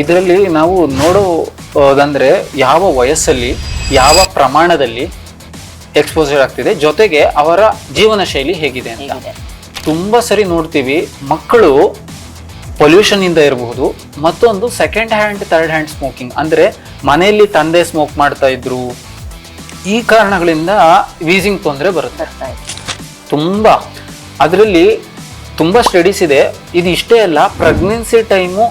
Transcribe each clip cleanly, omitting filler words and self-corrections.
ಇದರಲ್ಲಿ ನಾವು ನೋಡೋದಂದ್ರೆ ಯಾವ ವಯಸ್ಸಲ್ಲಿ ಯಾವ ಪ್ರಮಾಣದಲ್ಲಿ ಎಕ್ಸ್ಪೋಜರ್ ಆಗ್ತಿದೆ, ಜೊತೆಗೆ ಅವರ ಜೀವನ ಶೈಲಿ ಹೇಗಿದೆ ಅಂತ. ತುಂಬಾ ಸರಿ ನೋಡ್ತೀವಿ ಮಕ್ಕಳು ಪೊಲ್ಯೂಷನ್ ಇಂದ ಇರಬಹುದು, ಮತ್ತೊಂದು second hand third hand smoking, ಅಂದ್ರೆ ಮನೆಯಲ್ಲಿ ತಂದೆ ಸ್ಮೋಕ್ ಮಾಡ್ತಾ ಇದ್ರು, ಈ ಕಾರಣಗಳಿಂದ ವೀಸಿಂಗ್ ತೊಂದರೆ ಬರುತ್ತೆ ತುಂಬಾ. ಅದರಲ್ಲಿ ತುಂಬಾ ಸ್ಟಡೀಸ್ ಇದೆ. ಇದು ಇಷ್ಟೇ ಅಲ್ಲ, ಪ್ರೆಗ್ನೆನ್ಸಿ ಟೈಮು,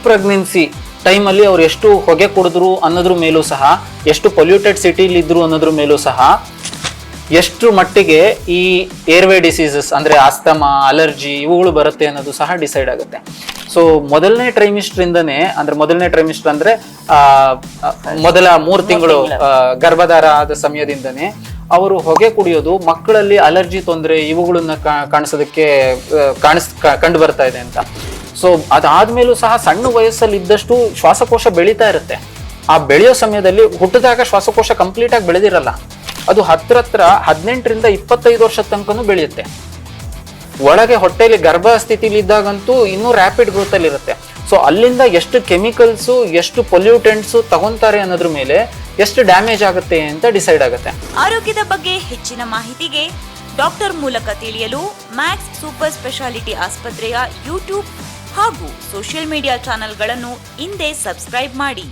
ಪ್ರೆಗ್ನೆನ್ಸಿ ಟೈಮಲ್ಲಿ ಅವ್ರು ಎಷ್ಟು ಹೊಗೆ ಕುಡಿದ್ರು ಅನ್ನೋದ್ರ ಮೇಲೂ ಸಹ, ಎಷ್ಟು ಪೊಲ್ಯೂಟೆಡ್ ಸಿಟಿಲಿ ಇದ್ರು ಅನ್ನೋದ್ರ ಮೇಲೂ ಸಹ, ಎಷ್ಟು ಮಟ್ಟಿಗೆ ಈ ಏರ್ವೇ ಡಿಸೀಸಸ್ ಅಂದ್ರೆ ಆಸ್ತಮಾ, ಅಲರ್ಜಿ ಇವುಗಳು ಬರುತ್ತೆ ಅನ್ನೋದು ಸಹ ಡಿಸೈಡ್ ಆಗುತ್ತೆ. ಸೊ ಮೊದಲನೇ ಟ್ರೈಮಿಸ್ಟರ್ ಅಂದ್ರೆ ಮೊದಲ 3 ತಿಂಗಳು ಗರ್ಭಧಾರ ಆದ ಸಮಯದಿಂದನೇ ಅವರು ಹೊಗೆ ಕುಡಿಯೋದು ಮಕ್ಕಳಲ್ಲಿ ಅಲರ್ಜಿ ತೊಂದರೆ ಇವುಗಳನ್ನ ಕಂಡು ಬರ್ತಾ ಇದೆ ಅಂತ. ಸೊ ಅದಾದ್ಮೇಲೂ ಸಹ ಸಣ್ಣ ವಯಸ್ಸಲ್ಲಿ ಇದ್ದಷ್ಟು ಶ್ವಾಸಕೋಶ ಬೆಳೀತಾ ಇರುತ್ತೆ. ಆ ಬೆಳೆಯೋ ಸಮಯದಲ್ಲಿ ಹುಟ್ಟಿದಾಗ ಶ್ವಾಸಕೋಶ ಕಂಪ್ಲೀಟ್ ಆಗಿ ಬೆಳೆದಿರಲ್ಲ, ಅದು ಹತ್ರ 18ರಿಂದ 25 ವರ್ಷದ ತನಕನೂ ಬೆಳೆಯುತ್ತೆ. ಒಳಗೆ ಹೊಟ್ಟೆಯಲ್ಲಿ ಗರ್ಭ ಸ್ಥಿತಿಲಿ ಇದ್ದಾಗಂತೂ ಇನ್ನೂ ರ್ಯಾಪಿಡ್ ಗ್ರೋತ್ ಅಲ್ಲಿ ಇರುತ್ತೆ. ಸೊ ಅಲ್ಲಿಂದ ಎಷ್ಟು ಕೆಮಿಕಲ್ಸ್, ಎಷ್ಟು ಪೊಲ್ಯೂಟೆಂಟ್ಸ್ ತಗೊಂತಾರೆ ಅನ್ನೋದ್ರ ಮೇಲೆ ಎಷ್ಟು ಡ್ಯಾಮೇಜ್ ಆಗುತ್ತೆ ಅಂತ ಡಿಸೈಡ್ ಆಗುತ್ತೆ. ಆರೋಗ್ಯದ ಬಗ್ಗೆ ಹೆಚ್ಚಿನ ಮಾಹಿತಿಗೆ ಡಾಕ್ಟರ್ ಮೂಲಕ ತಿಳಿಯಲು ಮ್ಯಾಕ್ಸ್ ಸೂಪರ್ ಸ್ಪೆಷಾಲಿಟಿ ಆಸ್ಪತ್ರೆಯ ಯೂಟ್ಯೂಬ್ ಹಾಗೂ ಸೋಷಿಯಲ್ ಮೀಡಿಯಾ ಚಾನೆಲ್ಗಳನ್ನು ಹಿಂದೆ ಸಬ್ಸ್ಕ್ರೈಬ್ ಮಾಡಿ.